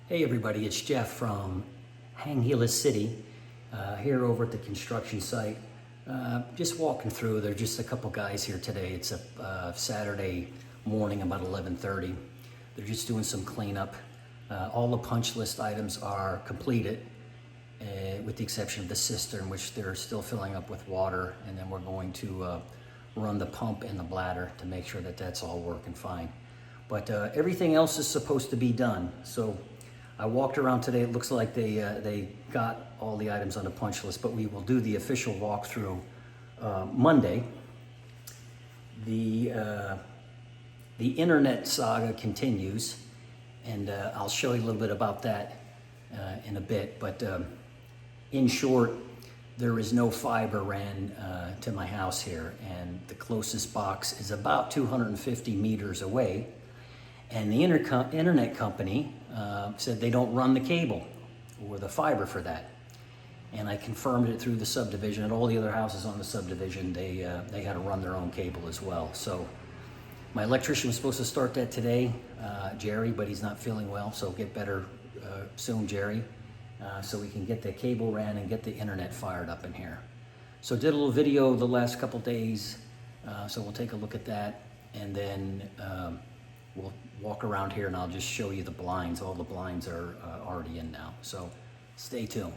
Hey everybody, it's Jeff from Hangheila City, here over at the construction site. Just walking through, there are just a couple guys here today. It's a Saturday morning, about 11:30. They're just doing some cleanup. All the punch list items are completed, with the exception of the cistern, which they're still filling up with water, and then we're going to run the pump and the bladder to make sure that that's all working fine. But everything else is supposed to be done. So I walked around today. It looks like they got all the items on the punch list, but we will do the official walkthrough Monday. The internet saga continues, and I'll show you a little bit about that in a bit. But in short, there is no fiber ran to my house here, and the closest box is about 250 meters away. And the internet company said they don't run the cable or the fiber for that. And I confirmed it through the subdivision. And all the other houses on the subdivision, they had to run their own cable as well. So my electrician was supposed to start that today, Jerry, but he's not feeling well. So get better soon, Jerry, so we can get the cable ran and get the internet fired up in here. So did a little video the last couple days. So we'll take a look at that, and then we'll walk around here and I'll just show you the blinds. All the blinds are already in now, so stay tuned.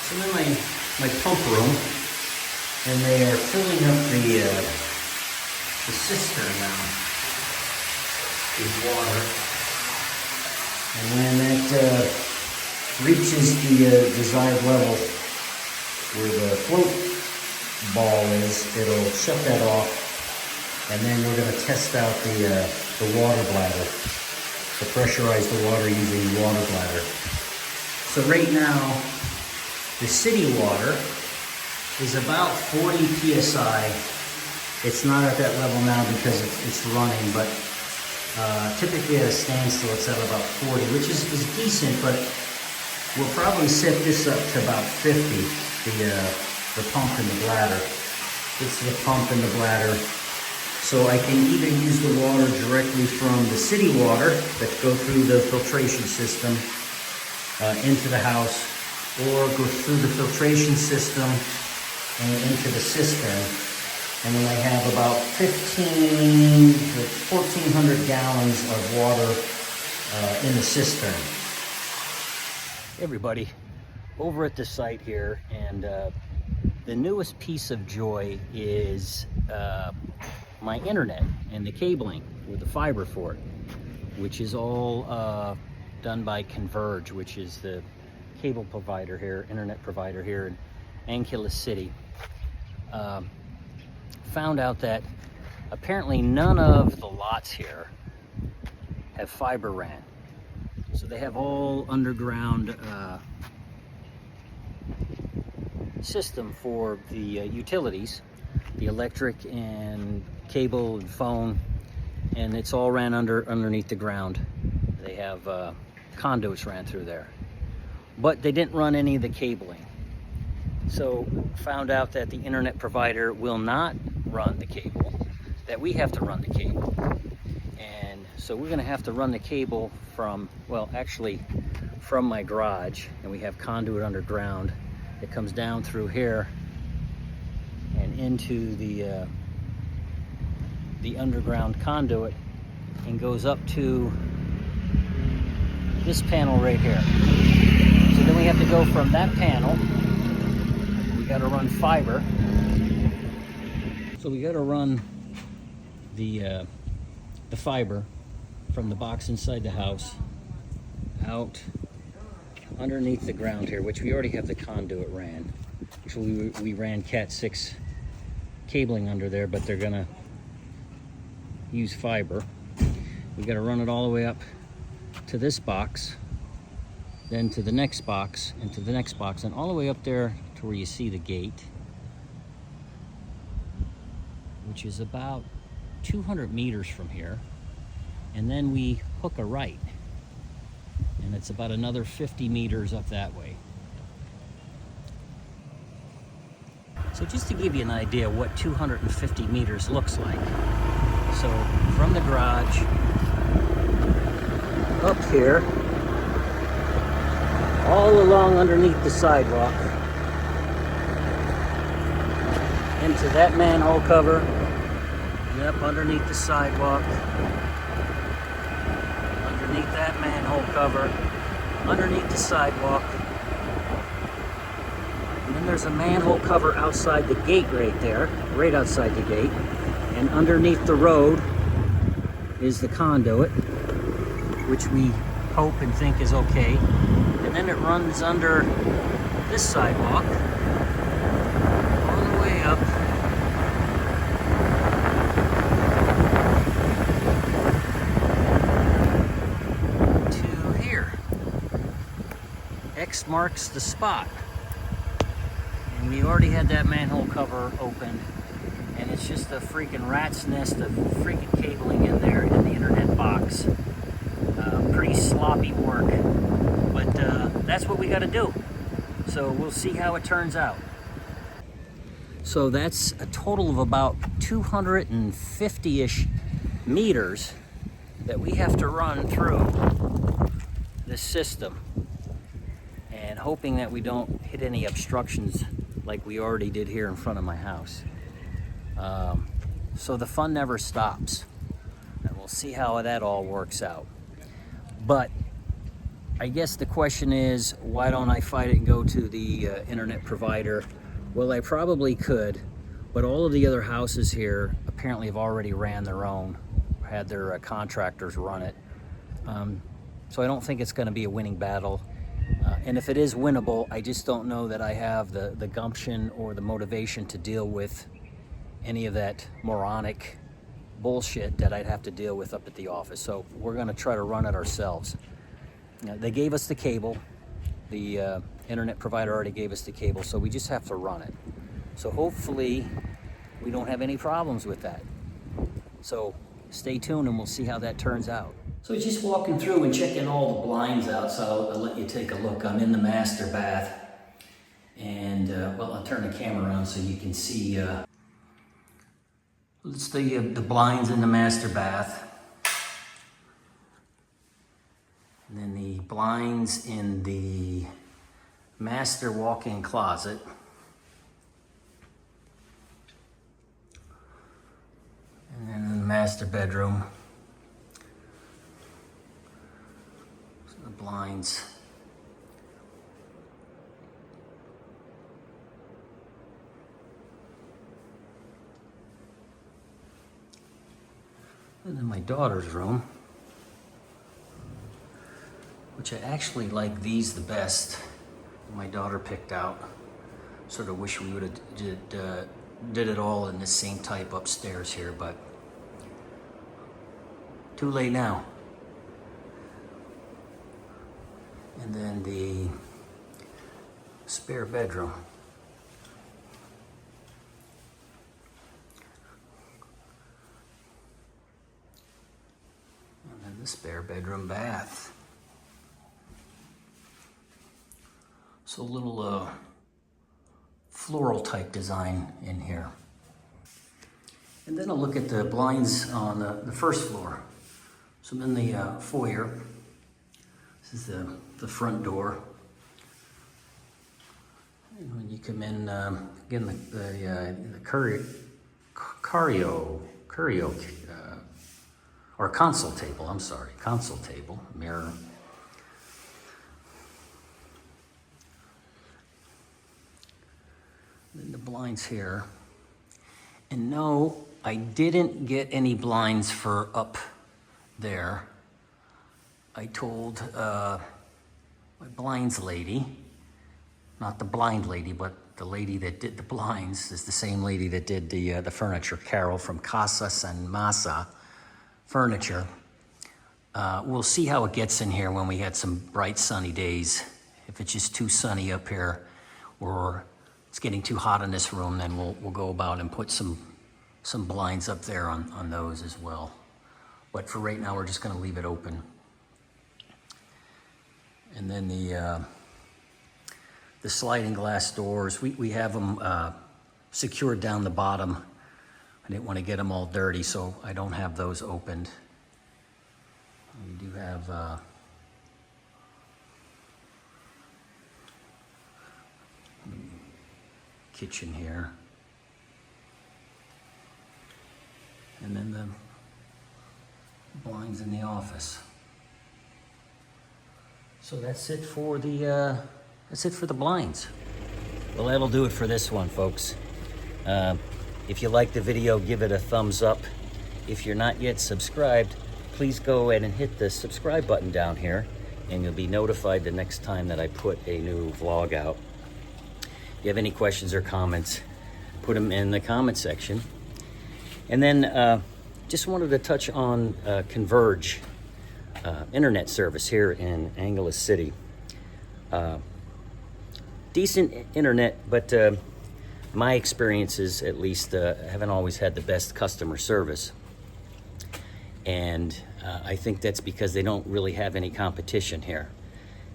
So I'm in my pump room, and they are filling up the cistern now with water. And when that reaches the desired level where the float ball is, it'll shut that off, and then we're going to test out the water bladder, to pressurize the water using the water bladder. So right now, the city water is about 40 psi. It's not at that level now because it's running, but typically at a standstill it's at about 40, which is decent, but we'll probably set this up to about 50, the pump and the bladder. It's the pump and the bladder. So I can either use the water directly from the city water that go through the filtration system into the house, or go through the filtration system and into the cistern. And then I have about 1,400 gallons of water in the cistern. Everybody, over at the site here, and the newest piece of joy is my internet and the cabling with the fiber for it, which is all done by Converge, which is the cable provider here, internet provider here in Hangheila City. Found out that apparently none of the lots here have fiber ran. So they have all underground system for the utilities, the electric and cable and phone, and it's all ran underneath the ground. They have conduits ran through there, but they didn't run any of the cabling. So found out that the internet provider will not run the cable, that we have to run the cable. And so we're gonna have to run the cable from, well, actually from my garage, and we have conduit underground that comes down through here and into the underground conduit and goes up to this panel right here. So then we have to go from that panel, we got to run fiber. So we got to run the fiber from the box inside the house out underneath the ground here, which we already have the conduit ran. Actually, we ran Cat 6 cabling under there, but they're gonna use fiber. We got to run it all the way up to this box then to the next box, and to the next box, and all the way up there to where you see the gate, which is about 200 meters from here. And then we hook a right, and it's about another 50 meters up that way. So just to give you an idea what 250 meters looks like. So from the garage up here, all along underneath the sidewalk, into that manhole cover, yep, underneath the sidewalk, underneath that manhole cover, underneath the sidewalk. And then there's a manhole cover outside the gate right there, right outside the gate. And underneath the road is the conduit, which we hope and think is okay. And then it runs under this sidewalk, all the way up to here. X marks the spot. And we already had that manhole cover open, and it's just a freaking rat's nest of freaking cabling in there in the internet box. Pretty sloppy work, but that's what we got to do. So we'll see how it turns out. So that's a total of about 250-ish meters that we have to run through this system, and hoping that we don't hit any obstructions like we already did here in front of my house. So the fun never stops, and we'll see how that all works out. But I guess the question is, why don't I fight it and go to the internet provider? Well, I probably could, but all of the other houses here apparently have already ran their own, had their contractors run it. So I don't think it's going to be a winning battle. And if it is winnable, I just don't know that I have the gumption or the motivation to deal with any of that moronic bullshit that I'd have to deal with up at the office. So we're going to try to run it ourselves. They gave us the cable. The internet provider already gave us the cable, so we just have to run it. So hopefully we don't have any problems with that. So stay tuned and we'll see how that turns out. So just walking through and checking all the blinds out, so I'll let you take a look. I'm in the master bath, and well, I'll turn the camera around so you can see. It's the blinds in the master bath, and then the blinds in the master walk-in closet, and then in the master bedroom, so the blinds. And then my daughter's room, which I actually like these the best. My daughter picked out. Sort of wish we would have did it all in the same type upstairs here, but too late now. And then the spare bedroom. The spare bedroom bath. So a little floral type design in here. And then I'll look at the blinds on the first floor. So I'm in the foyer. This is the front door. And when you come in, again, the curio or console table, I'm sorry, console table, mirror. Then the blinds here. And no, I didn't get any blinds for up there. I told my blinds lady, not the blind lady, but the lady that did the blinds is the same lady that did the furniture, Carol from Casa San Masa Furniture. We'll see how it gets in here when we get some bright sunny days. If it's just too sunny up here or it's getting too hot in this room, then we'll go about and put some blinds up there on those as well. But for right now, we're just gonna leave it open. And then the sliding glass doors, we have them secured down the bottom. I didn't want to get them all dirty, so I don't have those opened. We do have kitchen here. And then the blinds in the office. So that's it for the blinds. Well, that'll do it for this one, folks. If you like the video, give it a thumbs up. If you're not yet subscribed, please go ahead and hit the subscribe button down here, and you'll be notified the next time that I put a new vlog out. If you have any questions or comments, put them in the comment section. And then just wanted to touch on Converge internet service here in Angeles City. Decent internet, but my experiences, at least, haven't always had the best customer service. And I think that's because they don't really have any competition here.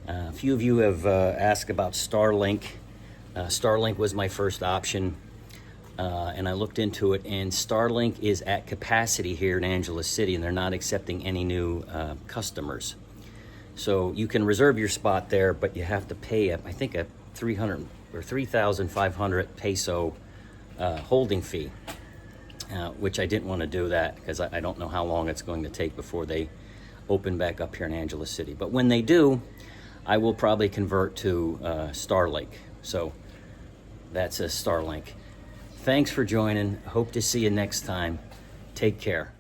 A few of you have asked about Starlink. Starlink was my first option, and I looked into it, and Starlink is at capacity here in Angeles City, and they're not accepting any new customers. So you can reserve your spot there, but you have to pay, I think, a 300 or 3,500 peso holding fee, which I didn't want to do that because I don't know how long it's going to take before they open back up here in Angeles City. But when they do, I will probably convert to Starlink. So that's a Starlink. Thanks for joining. Hope to see you next time. Take care.